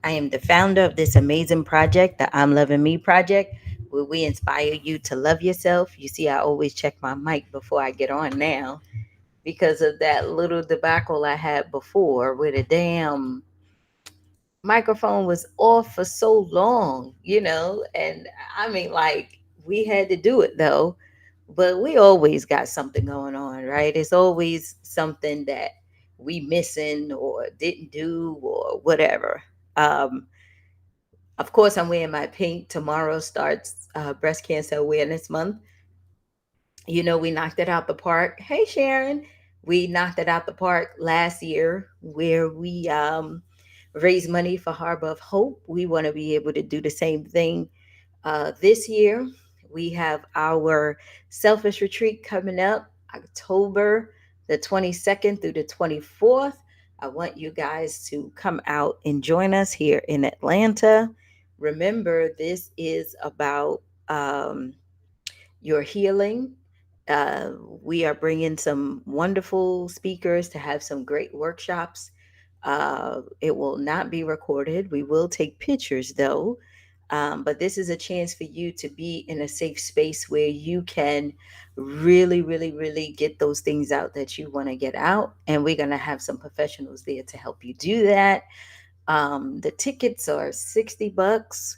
I am the founder of this amazing project, the I'm Loving Me project, where we inspire you to love yourself. You see, I always check my mic before I get on now because of that little debacle I had before where the damn microphone was off for so long, and I mean, like, we had to do it though, but we always got something going on, right? It's always something that we missing or didn't do or whatever. um of course, I'm wearing my pink. Tomorrow starts breast cancer awareness month. We knocked it out the park. Hey, Sharon. We knocked it out the park last year where we raised money for Harbor of Hope. We want to be able to do the same thing this year. We have our selfish retreat coming up October the 22nd through the 24th. I want you guys to come out and join us here in Atlanta. Remember, this is about your healing. Uh, we are bringing some wonderful speakers to have some great workshops. It will not be recorded. We will take pictures though. But this is a chance for you to be in a safe space where you can really, really, really get those things out that you want to get out. And we're going to have some professionals there to help you do that. The tickets are $60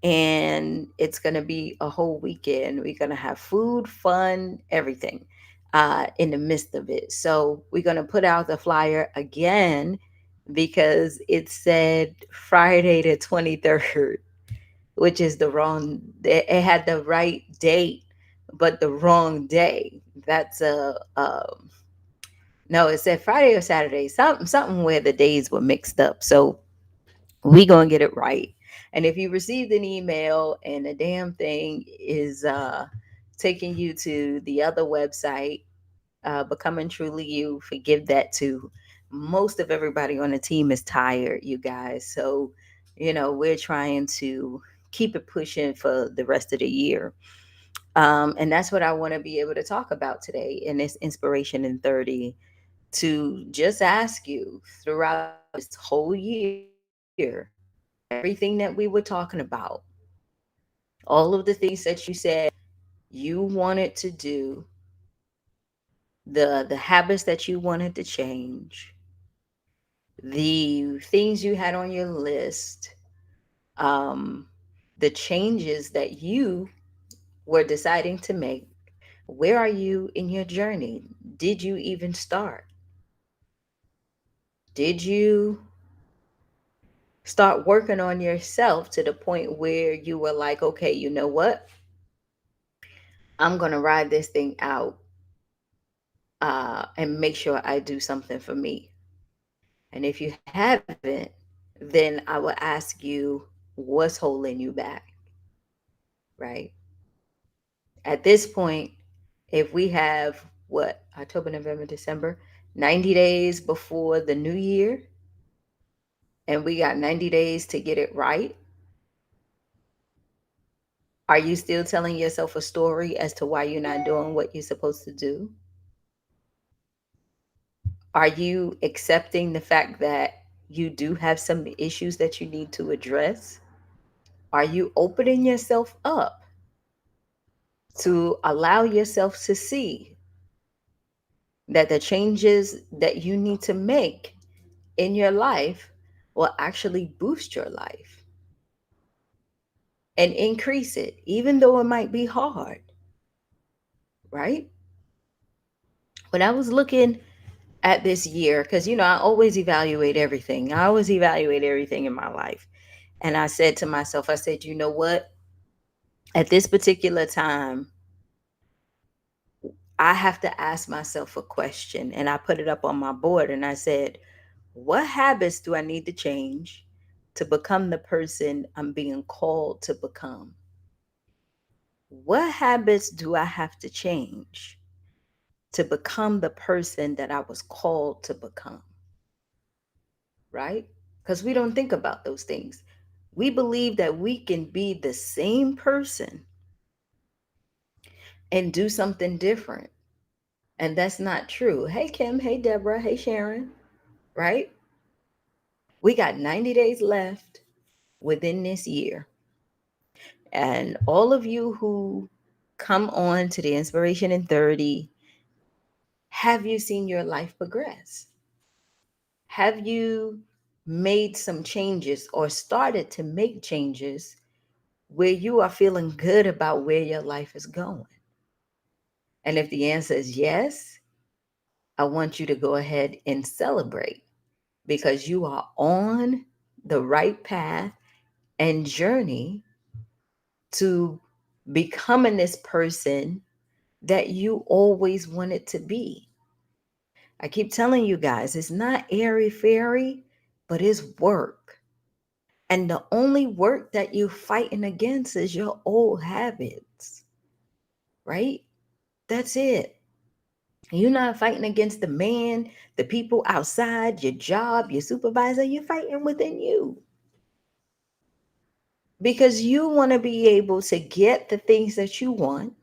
and it's going to be a whole weekend. We're going to have food, fun, everything in the midst of it. So we're going to put out the flyer again because it said Friday the 23rd, which is the wrong, it had the right date, but the wrong day. That's no, it said Friday or Saturday, something where the days were mixed up. So we gonna get it right. And if you received an email and the damn thing is taking you to the other website, becoming truly you, forgive that too. Most of everybody on the team is tired, you guys. So, we're trying to keep it pushing for the rest of the year. And that's what I want to be able to talk about today in this Inspiration in 30, to just ask you throughout this whole year, everything that we were talking about, all of the things that you said you wanted to do, the habits that you wanted to change, the things you had on your list, um, the changes that you were deciding to make. Where are you in your journey? Did you even start? Did you start working on yourself to the point where you were like, okay, you know what? I'm going to ride this thing out and make sure I do something for me. And if you haven't, then I will ask you, what's holding you back, right? At this point, if we have what, October, November, December, 90 days before the new year, and we got 90 days to get it right, are you still telling yourself a story as to why you're not doing what you're supposed to do? Are you accepting the fact that you do have some issues that you need to address? Are you opening yourself up to allow yourself to see that the changes that you need to make in your life will actually boost your life and increase it, even though it might be hard, right? When I was looking at this year, because, I always evaluate everything, I always evaluate everything in my life. And I said to myself, I said, you know what? At this particular time, I have to ask myself a question. And I put it up on my board and I said, what habits do I need to change to become the person I'm being called to become? What habits do I have to change to become the person that I was called to become? Right? Because we don't think about those things. We believe that we can be the same person and do something different. And that's not true. Hey, Kim. Hey, Deborah. Hey, Sharon. Right? We got 90 days left. within this year. And all of you who come on to the Inspiration in 30, have you seen your life progress? Have you made some changes or started to make changes where you are feeling good about where your life is going? And if the answer is yes, I want you to go ahead and celebrate, because you are on the right path and journey to becoming this person that you always wanted to be. I keep telling you guys, it's not airy fairy, but it's work. And the only work that you're fighting against is your old habits, right? That's it. You're not fighting against the man, the people outside, your job, your supervisor. You're fighting within you, because you want to be able to get the things that you want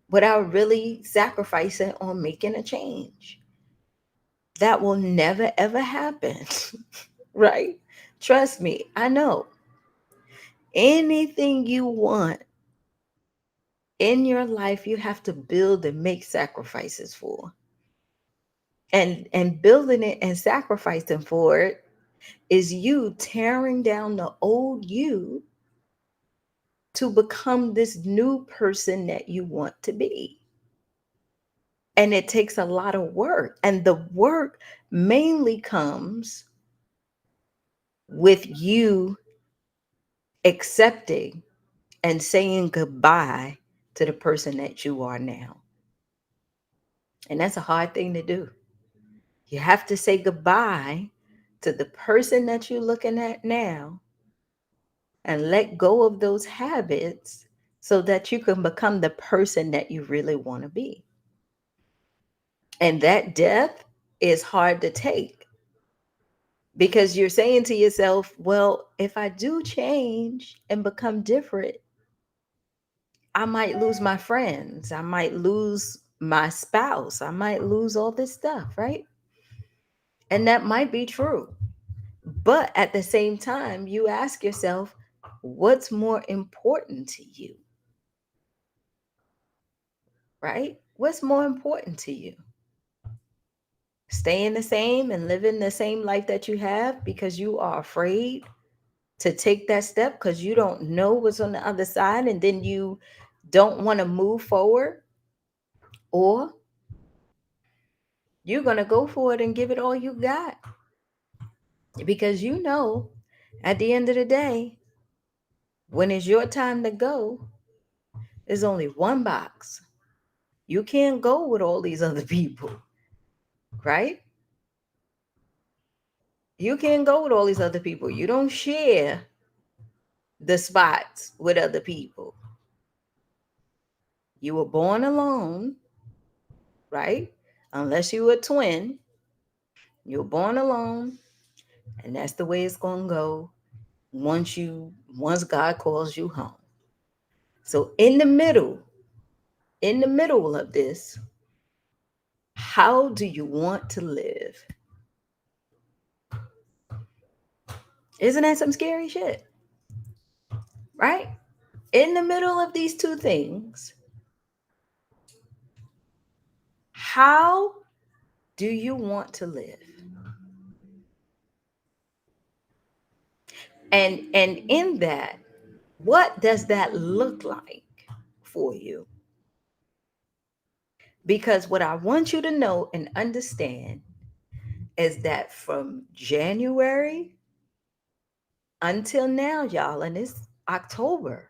without really sacrificing on making a change. That will never ever happen, right? Trust me, I know. Anything you want in your life, you have to build and make sacrifices for. And building it and sacrificing for it is you tearing down the old you to become this new person that you want to be. And it takes a lot of work. And the work mainly comes with you accepting and saying goodbye to the person that you are now. And that's a hard thing to do. You have to say goodbye to the person that you're looking at now and let go of those habits so that you can become the person that you really want to be. And that death is hard to take, because you're saying to yourself, well, if I do change and become different, I might lose my friends, I might lose my spouse, I might lose all this stuff, right? And that might be true. But at the same time, you ask yourself, what's more important to you? Right? What's more important to you? Staying the same and living the same life that you have because you are afraid to take that step because you don't know what's on the other side, and then you don't want to move forward? Or you're going to go for it and give it all you got, because you know at the end of the day, when it's your time to go, there's only one box. You can't go with all these other people, right? You can't go with all these other people. You don't share the spots with other people. You were born alone, right? Unless you were a twin, you were born alone, and that's the way it's going to go once God calls you home. So in the middle of this, how do you want to live? Isn't that some scary shit? Right? In the middle of these two things, how do you want to live? And in that, what does that look like for you? Because what I want you to know and understand is that from January until now, y'all, and it's October,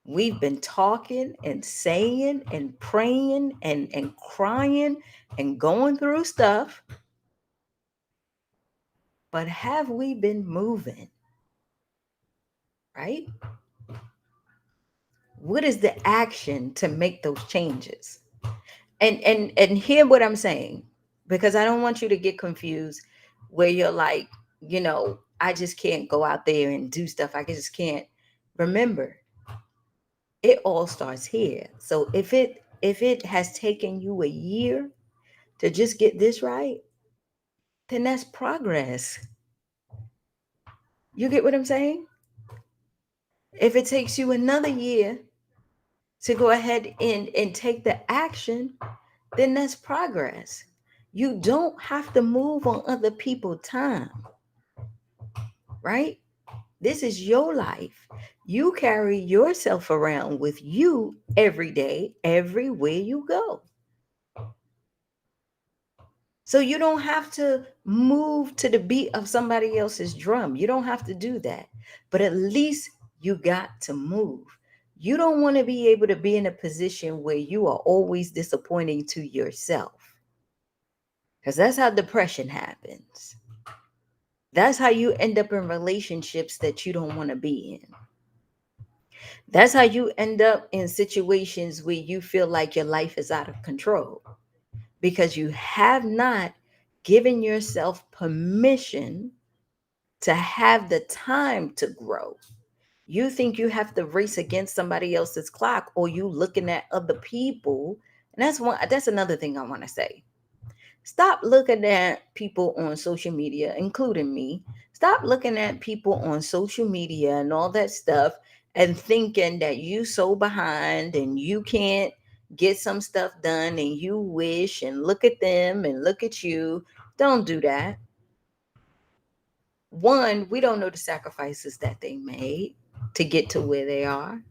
we've been talking and saying and praying and crying and going through stuff. But have we been moving? Right? What is the action to make those changes? And hear what I'm saying, because I don't want you to get confused where you're like, I just can't go out there and do stuff. I just can't. Remember, it all starts here. So if it has taken you a year to just get this right, then that's progress. You get what I'm saying? If it takes you another year to go ahead and take the action, then that's progress. You don't have to move on other people's time, right? This is your life. You carry yourself around with you every day, everywhere you go. So you don't have to move to the beat of somebody else's drum. You don't have to do that. But at least you got to move. You don't want to be able to be in a position where you are always disappointing to yourself. Because that's how depression happens. That's how you end up in relationships that you don't want to be in. That's how you end up in situations where you feel like your life is out of control because you have not given yourself permission to have the time to grow. You think you have to race against somebody else's clock, or you looking at other people. And that's another thing I want to say. Stop looking at people on social media, including me. Stop looking at people on social media and all that stuff and thinking that you so behind and you can't get some stuff done and you wish and look at them and look at you. Don't do that. One, we don't know the sacrifices that they made to get to where they are.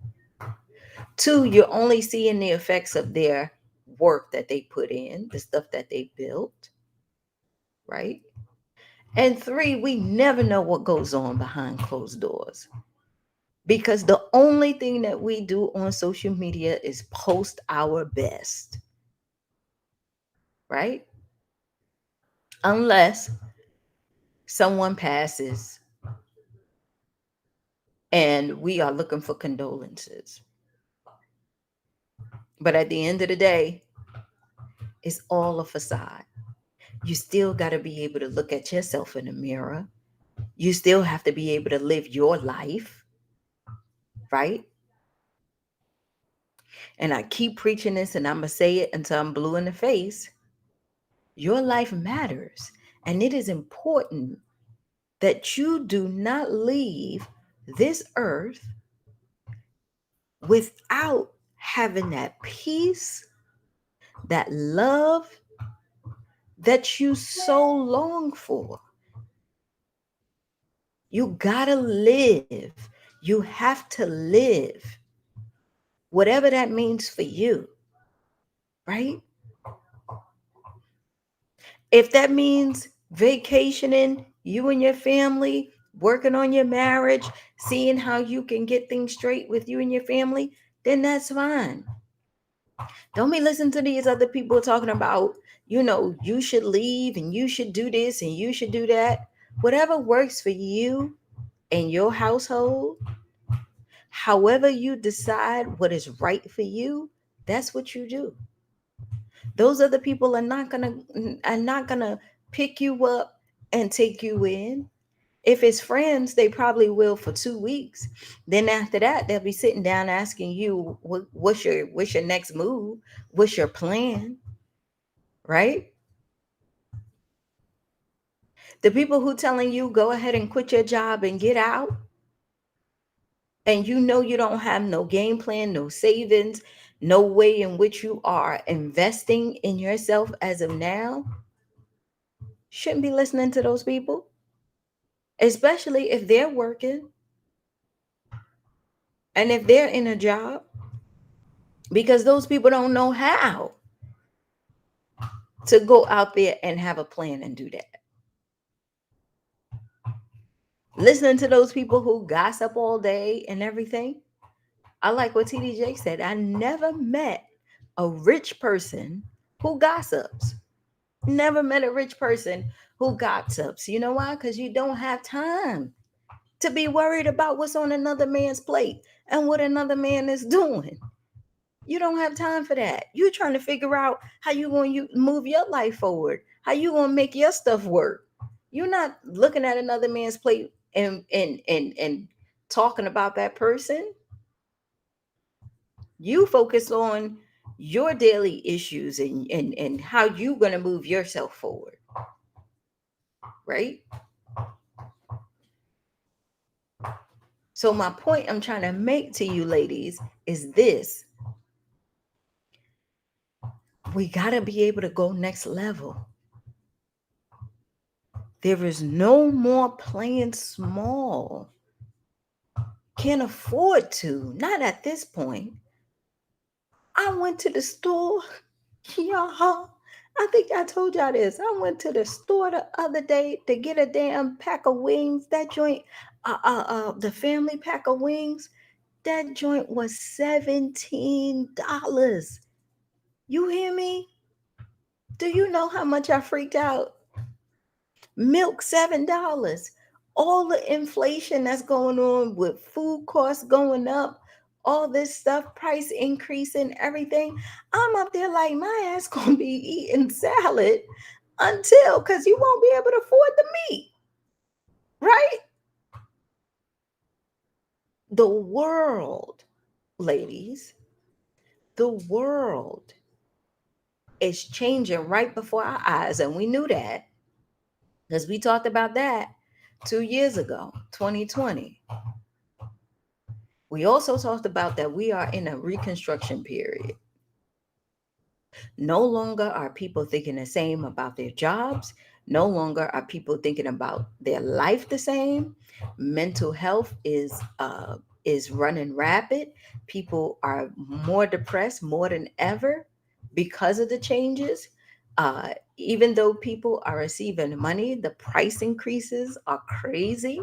Two, you're only seeing the effects of their work that they put in, the stuff that they built, right? And three, we never know what goes on behind closed doors because the only thing that we do on social media is post our best, right? Unless someone passes and we are looking for condolences. But at the end of the day, it's all a facade. You still got to be able to look at yourself in the mirror. You still have to be able to live your life, right? And I keep preaching this and I'm going to say it until I'm blue in the face. Your life matters. And it is important that you do not leave this earth without having that peace, that love that you so long for. You gotta live. You have to live. Whatever that means for you, right? If that means vacationing, you and your family, working on your marriage, seeing how you can get things straight with you and your family, then that's fine. Don't be listening to these other people talking about, you should leave and you should do this and you should do that. Whatever works for you and your household, however you decide what is right for you, that's what you do. Those other people are not gonna pick you up and take you in. If it's friends, they probably will for 2 weeks. Then after that, they'll be sitting down asking you, what's your next move? What's your plan? Right? The people who telling you go ahead and quit your job and get out, and you don't have no game plan, no savings, no way in which you are investing in yourself as of now, shouldn't be listening to those people, especially if they're working and if they're in a job, because those people don't know how to go out there and have a plan and do that. Listening to those people who gossip all day and everything. I like what TDJ said. I never met a rich person who gossips. Never met a rich person who gossips. You know why? Because you don't have time to be worried about what's on another man's plate and what another man is doing. You don't have time for that. You're trying to figure out how you going to move your life forward, how you going to make your stuff work. You're not looking at another man's plate and talking about that person. You focus on your daily issues and how you're going to move yourself forward, right? So my point I'm trying to make to you ladies is this: we got to be able to go next level. There is no more playing small. Can't afford to, not at this point. I went to the store, y'all. I think I told y'all this. I went to the store the other day to get a damn pack of wings. That joint, the family pack of wings, that joint was $17. You hear me? Do you know how much I freaked out? Milk $7. All the inflation that's going on with food costs going up, all this stuff, price increase and everything. I'm up there like my ass gonna be eating salad until, because you won't be able to afford the meat, right? The world, ladies, the world is changing right before our eyes, and we knew that because we talked about that 2 years ago, 2020. We also talked about that we are in a reconstruction period. No longer are people thinking the same about their jobs. No longer are people thinking about their life the same. Mental health is running rapid. People are more depressed more than ever because of the changes. Even though people are receiving money, the price increases are crazy.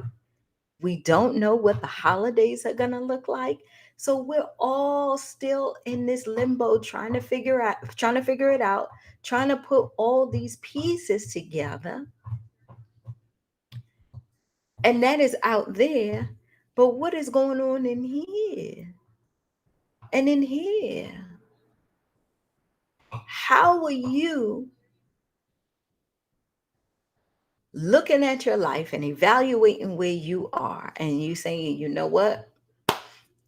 We don't know what the holidays are going to look like. So we're all still in this limbo trying to figure it out, trying to put all these pieces together. And that is out there. But what is going on in here? And in here? How are you looking at your life and evaluating where you are and you saying, you know what?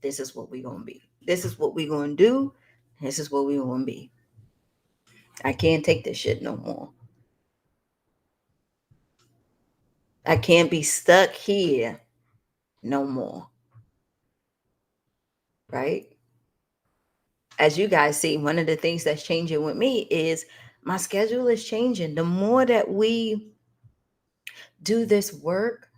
This is what we're going to be. This is what we're going to do. This is what we're going to be. I can't take this shit no more. I can't be stuck here no more. Right? As you guys see, one of the things that's changing with me is my schedule is changing. The more that we do this work,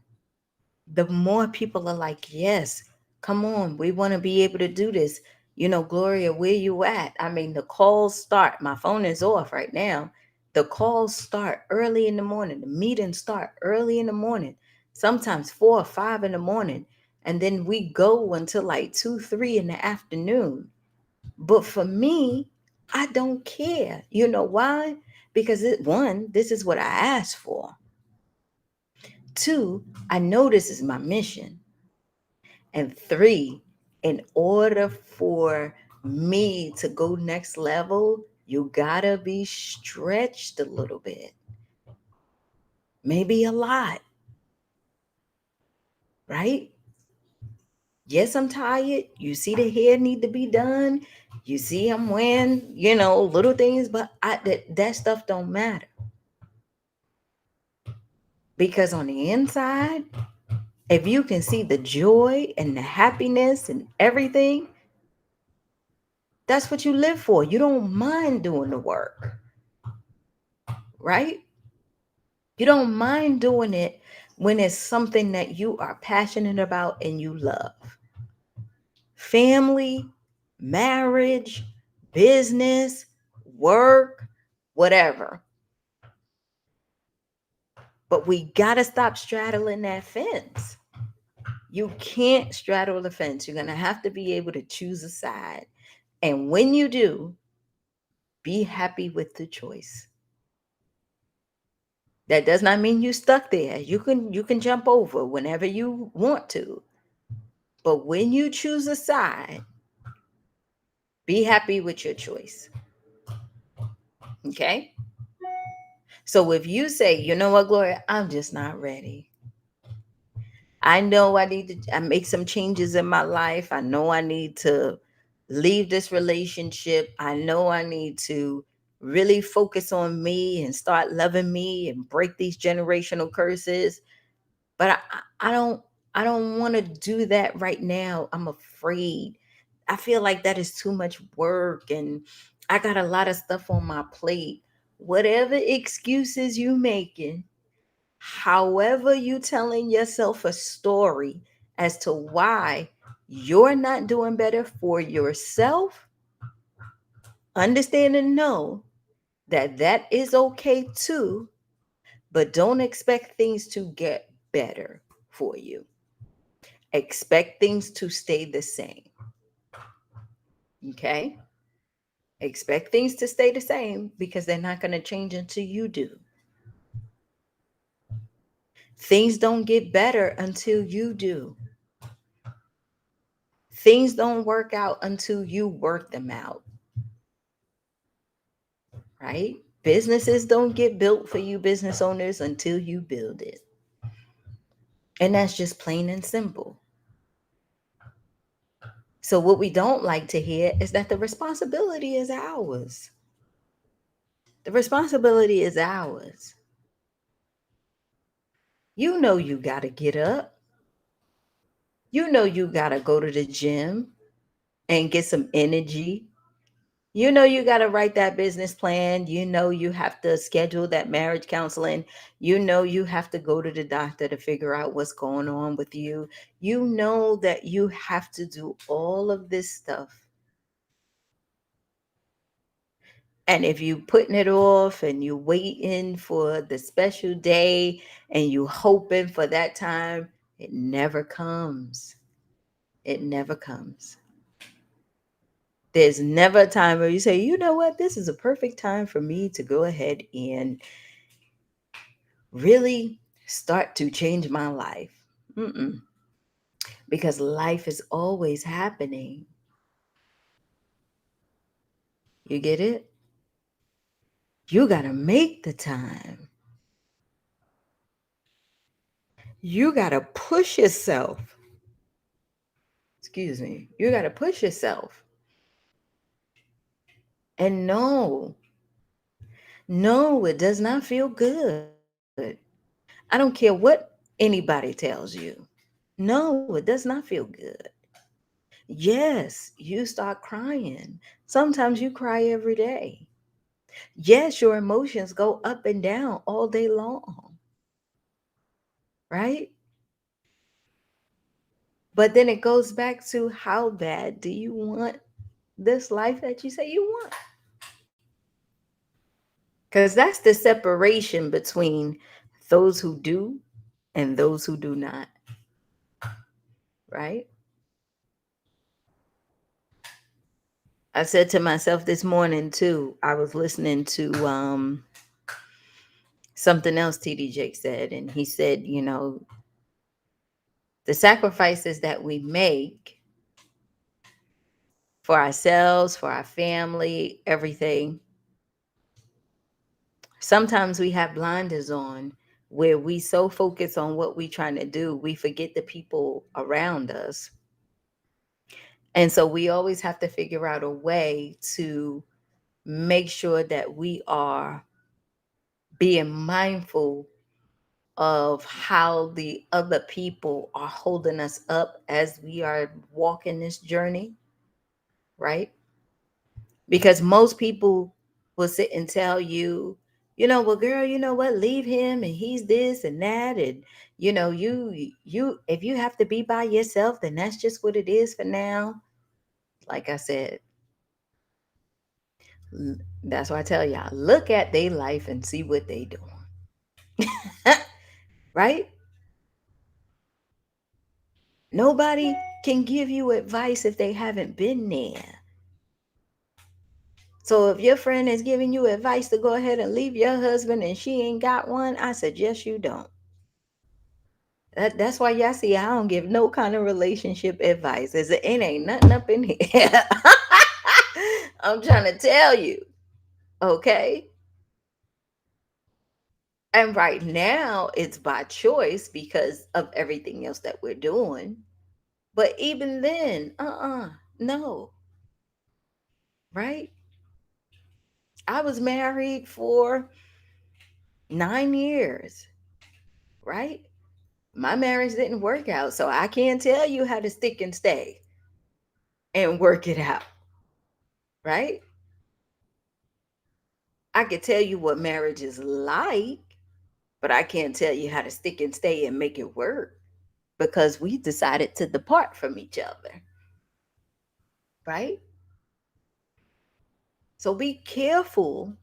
the more people are like, yes, come on, we want to be able to do this. You know, Gloria, where you at? I mean, the calls start. My phone is off right now. The calls start early in the morning. The meetings start early in the morning, sometimes 4 or 5 in the morning. And then we go until like 2, 3 in the afternoon. But for me, I don't care. You know why? Because one, this is what I asked for. Two, I know this is my mission. And three, in order for me to go next level, you gotta be stretched a little bit, maybe a lot, right? Yes, I'm tired. You see the hair need to be done. You see I'm wearing, little things, but that stuff don't matter. Because on the inside, if you can see the joy and the happiness and everything, that's what you live for. You don't mind doing the work, right? You don't mind doing it when it's something that you are passionate about and you love. Family, marriage, business, work, whatever. But we got to stop straddling that fence. You can't straddle the fence. You're going to have to be able to choose a side. And when you do, be happy with the choice. That does not mean you stuck there. You can jump over whenever you want to. But when you choose a side, be happy with your choice. Okay? So if you say, you know what, Gloria, I'm just not ready. I know I need to make some changes in my life. I know I need to leave this relationship. I know I need to really focus on me and start loving me and break these generational curses. But I don't want to do that right now. I'm afraid. I feel like that is too much work and I got a lot of stuff on my plate. Whatever excuses you making, however you telling yourself a story as to why you're not doing better for yourself, understand and know that that is okay too, but don't expect things to get better for you. Expect things to stay the same. Okay? Expect things to stay the same because they're not going to change until you do. Things don't get better until you do. Things don't work out until you work them out, right? Businesses don't get built for you business owners until you build it. And that's just plain and simple. So, what we don't like to hear is that the responsibility is ours. The responsibility is ours. You know, you got to get up. You know, you got to go to the gym and get some energy. You know, you got to write that business plan. You know, you have to schedule that marriage counseling. You know, you have to go to the doctor to figure out what's going on with you. You know that you have to do all of this stuff. And if you putting it off and you waiting for the special day and you hoping for that time, it never comes. It never comes. There's never a time where you say, you know what, this is a perfect time for me to go ahead and really start to change my life. Mm-mm. Because life is always happening. You get it? You got to make the time. You got to push yourself. Excuse me. You got to push yourself. And no, no, it does not feel good. I don't care what anybody tells you. No, it does not feel good. Yes, you start crying. Sometimes you cry every day. Yes, your emotions go up and down all day long, right? But then it goes back to how bad do you want this life that you say you want? Because that's the separation between those who do and those who do not, right? I said to myself this morning too, I was listening to something else TD Jake said, and he said, you know, the sacrifices that we make for ourselves, for our family, everything, sometimes we have blinders on where we so focus on what we're trying to do, we forget the people around us. And so we always have to figure out a way to make sure that we are being mindful of how the other people are holding us up as we are walking this journey, right? Because most people will sit and tell you, you know, well, girl, you know what, leave him and he's this and that. And, you know, if you have to be by yourself, then that's just what it is for now. Like I said, that's why I tell y'all, look at their life and see what they doing. Right? Nobody can give you advice if they haven't been there. So if your friend is giving you advice to go ahead and leave your husband and she ain't got one, I suggest you don't. That's why y'all see I don't give no kind of relationship advice. It ain't nothing up in here. I'm trying to tell you, okay? And right now it's by choice because of everything else that we're doing. But even then, no, right? I was married for 9 years, right? My marriage didn't work out, so I can't tell you how to stick and stay and work it out, right? I could tell you what marriage is like, but I can't tell you how to stick and stay and make it work because we decided to depart from each other, right? So be careful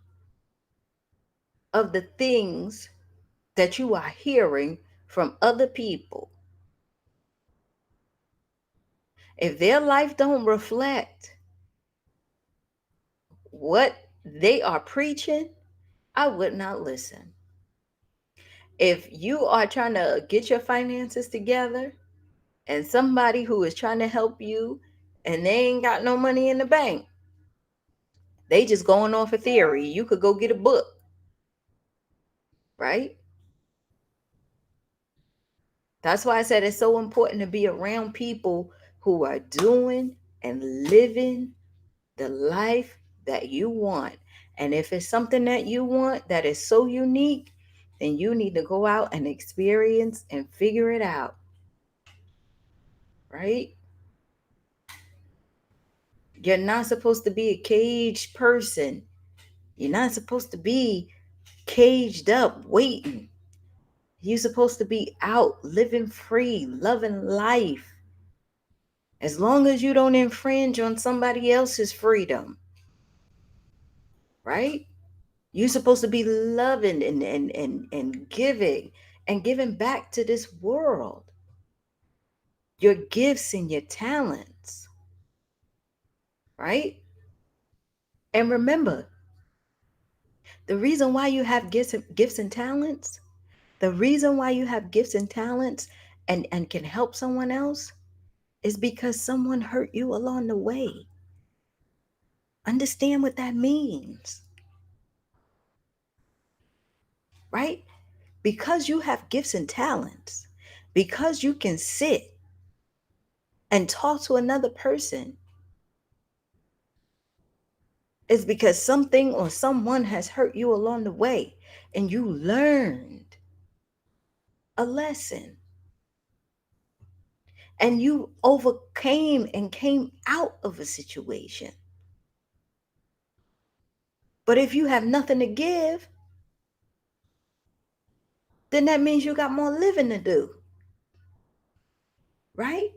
of the things that you are hearing from other people. If their life don't reflect what they are preaching, I would not listen. If you are trying to get your finances together and somebody who is trying to help you and they ain't got no money in the bank, they just going off a theory. You could go get a book, right? That's why I said it's so important to be around people who are doing and living the life that you want. And if it's something that you want that is so unique, then you need to go out and experience and figure it out, right? You're not supposed to be a caged person. You're not supposed to be caged up waiting. You're supposed to be out living free, loving life. As long as you don't infringe on somebody else's freedom, right? You're supposed to be loving and giving and giving back to this world. Your gifts and your talents, right? And remember, the reason why you have gifts and talents, the reason why you have gifts and talents and can help someone else is because someone hurt you along the way. Understand what that means, right? Because you have gifts and talents, because you can sit and talk to another person, is because something or someone has hurt you along the way and you learned a lesson and you overcame and came out of a situation. But if you have nothing to give, then that means you got more living to do, right?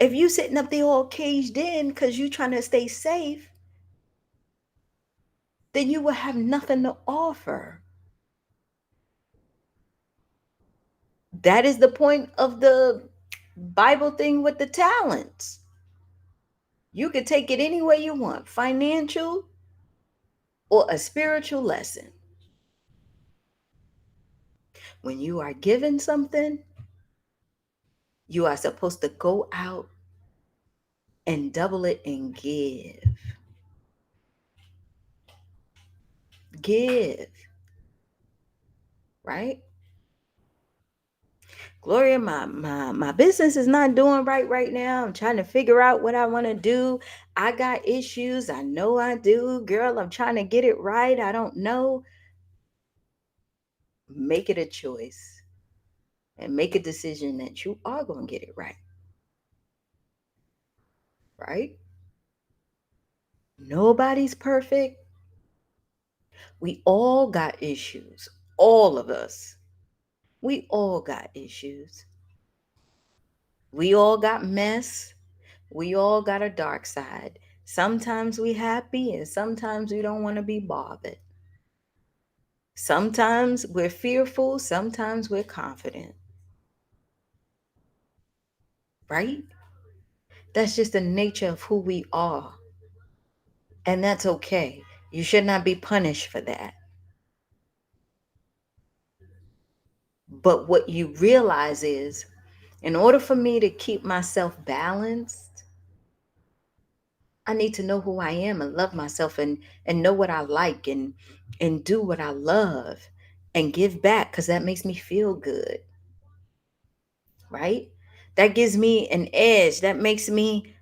If you sitting up there all caged in because you trying to stay safe, then you will have nothing to offer. That is the point of the Bible thing with the talents. You can take it any way you want, financial or a spiritual lesson. When you are given something, you are supposed to go out and double it and give. Give, right? Gloria, my business is not doing right now. I'm trying to figure out what I want to do. I got issues. I know I do. Girl, I'm trying to get it right. I don't know. Make it a choice and make a decision that you are going to get it right. Right? Nobody's perfect. We all got issues. All of us. We all got issues. We all got mess. We all got a dark side. Sometimes we happy and sometimes we don't want to be bothered. Sometimes we're fearful, sometimes we're confident. Right? That's just the nature of who we are. And that's okay. You should not be punished for that. But what you realize is, in order for me to keep myself balanced, I need to know who I am and love myself and know what I like and do what I love and give back because that makes me feel good, right? That gives me an edge. That makes me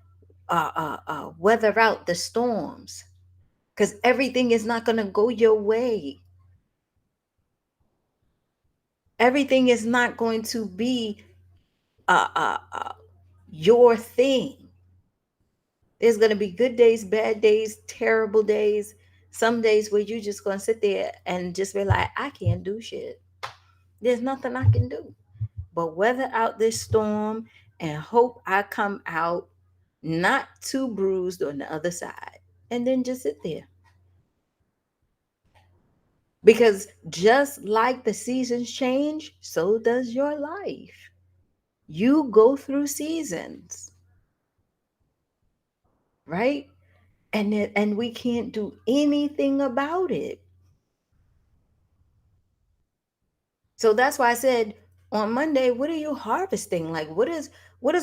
weather out the storms because everything is not going to go your way. Everything is not going to be uh, uh, uh, your thing. There's going to be good days, bad days, terrible days. Some days where you just going to sit there and just be like, I can't do shit. There's nothing I can do but weather out this storm and hope I come out not too bruised on the other side. And then just sit there. Because just like the seasons change, so does your life. You go through seasons, right? And we can't do anything about it. So that's why I said on Monday, what are you harvesting? Like what is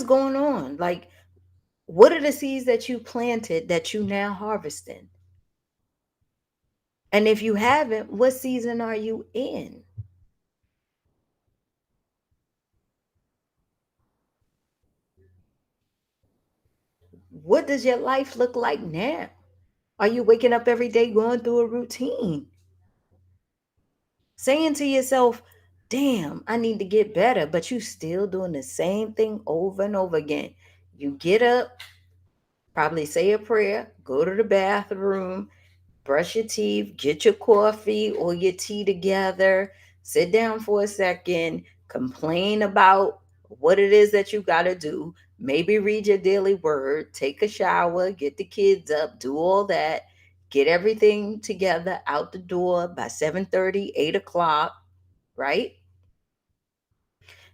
going on? Like what are the seeds that you planted that you now harvesting? And if you haven't, what season are you in? What does your life look like now? Are you waking up every day going through a routine? Saying to yourself, damn, I need to get better, but you still doing the same thing over and over again. You get up, probably say a prayer, go to the bathroom, brush your teeth, get your coffee or your tea together, sit down for a second, complain about what it is that you got to do, maybe read your daily word, take a shower, get the kids up, do all that, get everything together out the door by 7:30, 8 o'clock, right?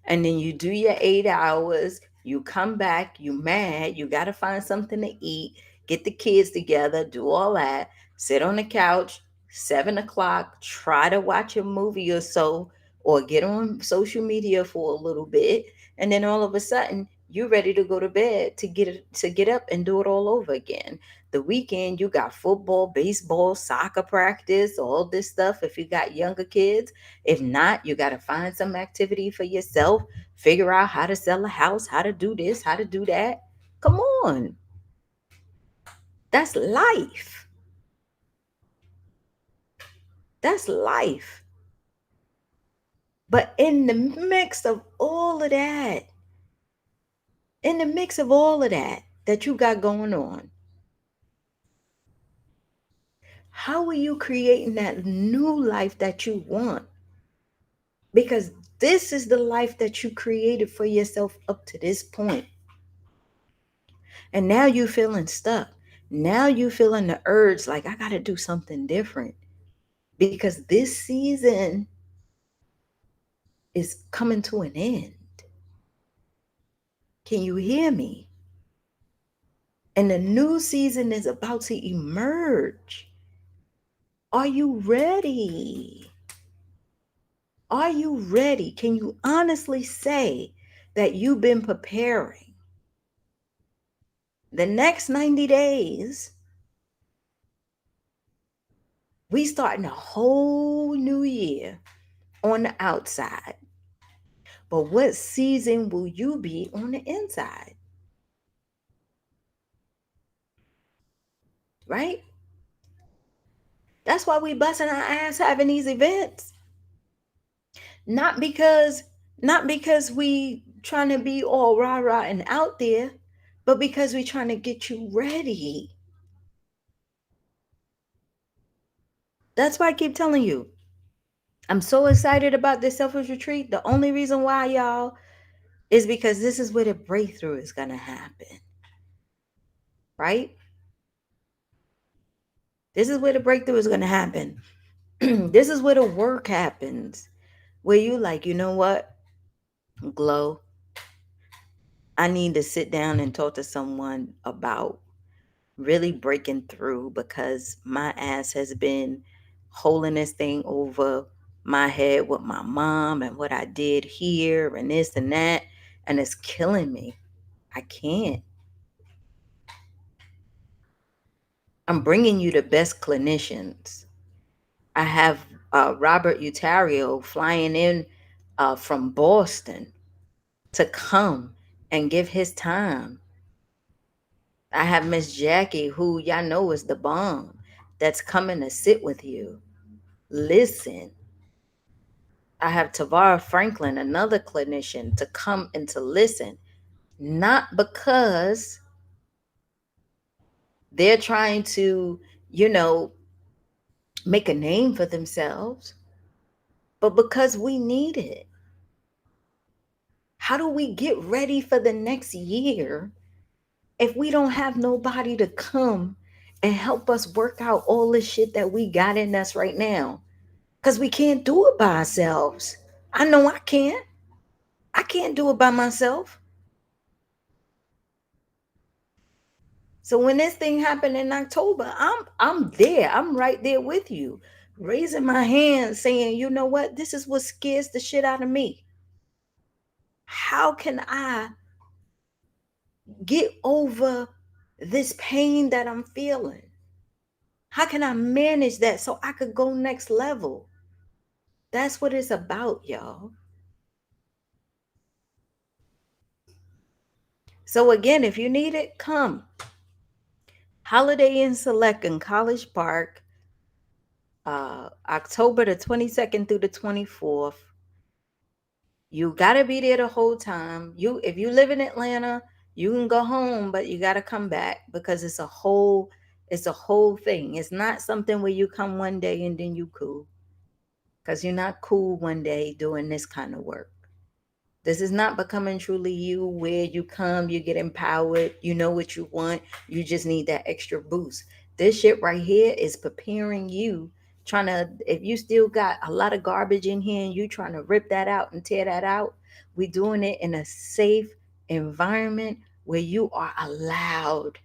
And then you do your 8 hours, you come back, you mad, you got to find something to eat, get the kids together, do all that, sit on the couch, 7 o'clock, try to watch a movie or so, or get on social media for a little bit, and then all of a sudden you're ready to go to bed to get up and do it all over again. The weekend you got football, baseball, soccer practice, all this stuff if you got younger kids. If not, you got to find some activity for yourself, figure out how to sell a house, how to do this, how to do that. Come on. That's life. That's life. But in the mix of all of that, in the mix of all of that you got going on, how are you creating that new life that you want? Because this is the life that you created for yourself up to this point. And now you feeling stuck. Now you feeling the urge like I got to do something different because this season is coming to an end. Can you hear me? And the new season is about to emerge. Are you ready? Are you ready? Can you honestly say that you've been preparing? The next 90 days, we starting a whole new year on the outside. But what season will you be on the inside? Right? That's why we busting our ass having these events. Not because not because we trying to be all rah rah and out there, but because we trying to get you ready. That's why I keep telling you. I'm so excited about this selfish retreat. The only reason why, y'all, is because this is where the breakthrough is gonna happen. Right? This is where the breakthrough is gonna happen. This is where the work happens. Where you like, you know what? Glow. I need to sit down and talk to someone about really breaking through because my ass has been holding this thing over my head with my mom and what I did here and this and that. And it's killing me. I can't. I'm bringing you the best clinicians. I have Robert Utario flying in from Boston to come and give his time. I have Miss Jackie, who y'all know is the bomb, that's coming to sit with you, listen, I have Tavara Franklin, another clinician, to come and to listen, not because they're trying to, you know, make a name for themselves, but because we need it. How do we get ready for the next year if we don't have nobody to come and help us work out all the shit that we got in us right now? Because we can't do it by ourselves. I know I can't. I can't do it by myself. So when this thing happened in October, I'm there. I'm right there with you, raising my hand, saying, you know what? This is what scares the shit out of me. How can I get over this pain that I'm feeling? How can I manage that so I could go next level? That's what it's about, y'all. So again, if you need it, come. Holiday Inn Select in College Park, October the 22nd through the 24th. You gotta be there the whole time. If you live in Atlanta, you can go home, but you gotta come back because it's a whole thing. It's not something where you come one day and then you cool. Because you're not cool one day doing this kind of work. This is not becoming truly you, where you come, you get empowered, you know what you want, you just need that extra boost. This shit right here is preparing you, trying to, if you still got a lot of garbage in here and you trying to rip that out and tear that out, we doing it in a safe environment where you are allowed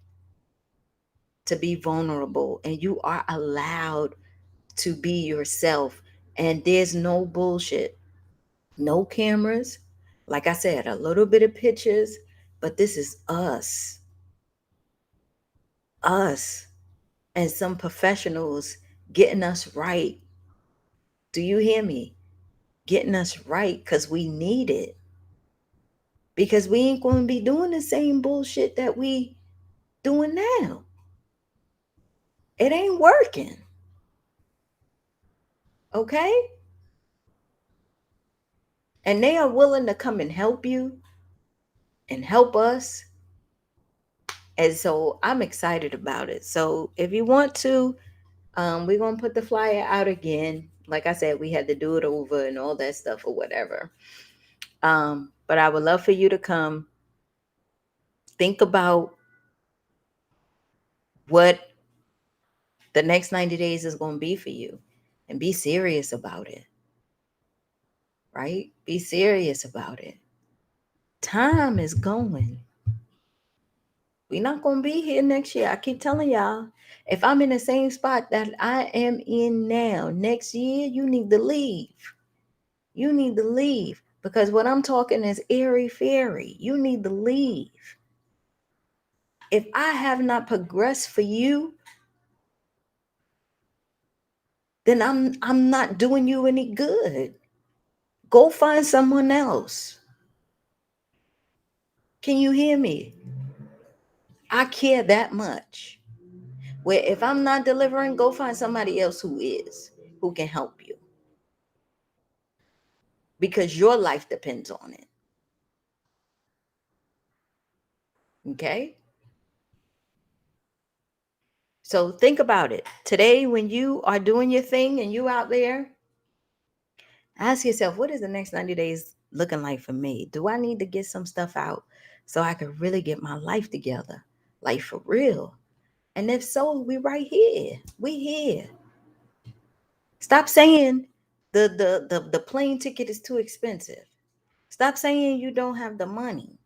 to be vulnerable and you are allowed to be yourself. And there's no bullshit. No cameras. Like I said, a little bit of pictures, but this is us, and some professionals getting us right. Do you hear me? Getting us right because we need it. Because we ain't going to be doing the same bullshit that we doing now. It ain't working. Okay? And they are willing to come and help you and help us. And so I'm excited about it. So if you want to, we're gonna put the flyer out again. Like I said, we had to do it over and all that stuff or whatever. But I would love for you to come. Think about what the next 90 days is gonna be for you and be serious about it. Right? Be serious about it. Time is going. We're not gonna be here next year. I keep telling y'all, if I'm in the same spot that I am in now, next year, you need to leave. You need to leave because what I'm talking is airy fairy. You need to leave. If I have not progressed for you, then I'm not doing you any good. Go find someone else. Can you hear me? I care that much. Where if I'm not delivering, go find somebody else who is, who can help you. Because your life depends on it. Okay? So think about it. Today, when you are doing your thing and you out there, ask yourself, what is the next 90 days looking like for me? Do I need to get some stuff out so I can really get my life together? Like for real. And if so, we right here. We here. Stop saying the plane ticket is too expensive. Stop saying you don't have the money.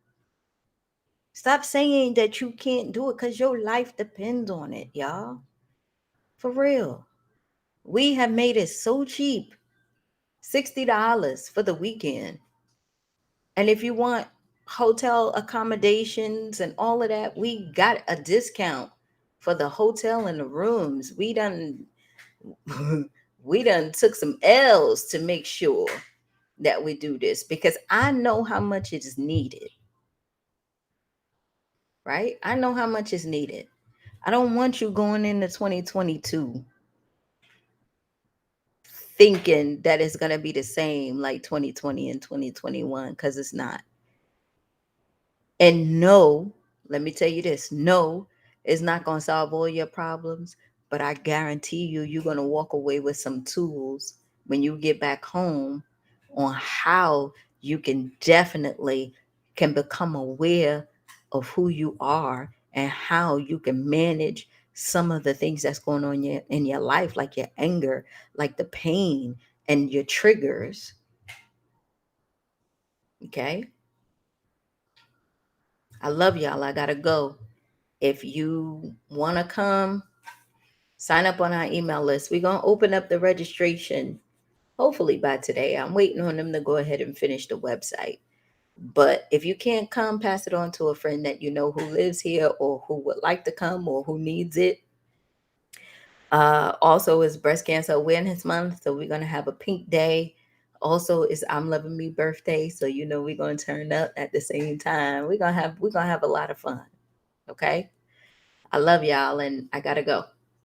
Stop saying that you can't do it because your life depends on it, y'all. For real. We have made it so cheap. $60 for the weekend. And if you want hotel accommodations and all of that, we got a discount for the hotel and the rooms. We done we done took some L's to make sure that we do this because I know how much it is needed. Right? I know how much is needed. I don't want you going into 2022 thinking that it's going to be the same like 2020 and 2021, because it's not. And no, let me tell you this, no, it's not going to solve all your problems, but I guarantee you, you're going to walk away with some tools when you get back home on how you can definitely can become aware of who you are and how you can manage some of the things that's going on in your life, like your anger, like the pain and your triggers. Okay. I love y'all. I got to go. If you want to come, sign up on our email list. We're going to open up the registration hopefully by today. I'm waiting on them to go ahead and finish the website. But if you can't come, pass it on to a friend that you know who lives here or who would like to come or who needs it. Also, it's Breast Cancer Awareness Month, so we're going to have a pink day. Also, it's I'm Loving Me birthday, so you know we're going to turn up at the same time. We're going to have a lot of fun. Okay? I love y'all and I got to go.